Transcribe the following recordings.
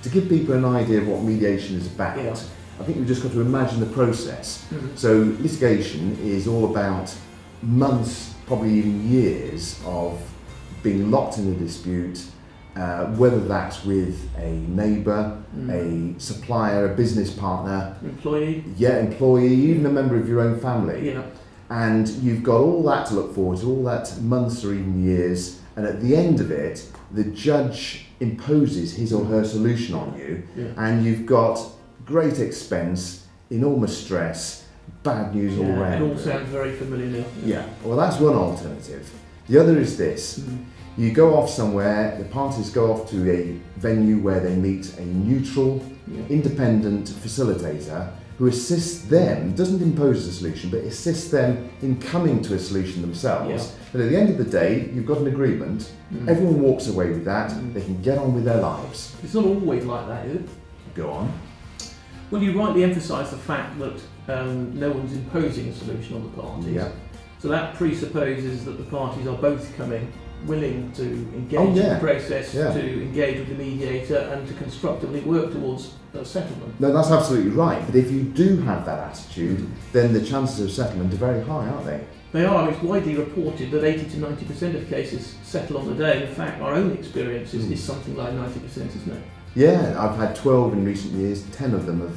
to give people an idea of what mediation is about, Yeah. I think we've just got to imagine the process. Mhm. So litigation is all about months, probably even years, of being locked in a dispute, whether that's with a neighbour, a supplier, a business partner, Employee. employee, even a member of your own family. Yeah. And you've got all that to look forward to, all that months or even years, and at the end of it, the judge imposes his or her solution on you, and you've got great expense, enormous stress, bad news all round. It all sounds very familiar. Yeah, well, that's one alternative. The other is this. You go off somewhere, the parties go off to a venue where they meet a neutral, independent facilitator who assists them, doesn't impose a solution, but assists them in coming to a solution themselves. But at the end of the day, you've got an agreement, everyone walks away with that, they can get on with their lives. It's not always like that, is it? Go on. Well, you rightly emphasise the fact that no one's imposing a solution on the parties. Yeah. So that presupposes that the parties are both coming willing to engage in the process, to engage with the mediator and to constructively work towards a settlement. No, that's absolutely right. But if you do have that attitude, then the chances of settlement are very high, aren't they? They are. It's widely reported that 80 to 90% of cases settle on the day. In fact, our own experience is something like 90%, isn't it? Yeah, I've had 12 in recent years, 10 of them have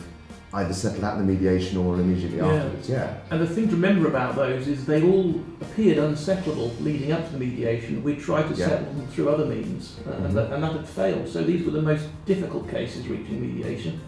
either settled at the mediation or immediately afterwards, And the thing to remember about those is they all appeared unsettleable leading up to the mediation. We tried to settle them through other means, and that had failed. So these were the most difficult cases reaching mediation.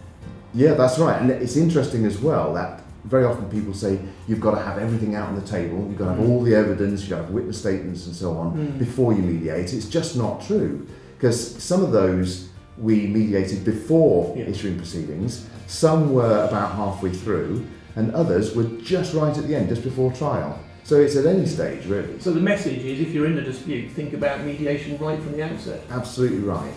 Yeah, that's right. And it's interesting as well that very often people say you've got to have everything out on the table, you've got to have all the evidence, you've got to have witness statements and so on before you mediate. It's just not true, because some of those we mediated before issuing proceedings, some were about halfway through, and others were just right at the end, just before trial. So it's at any stage, really. So the message is, if you're in a dispute, think about mediation right from the outset. Absolutely right.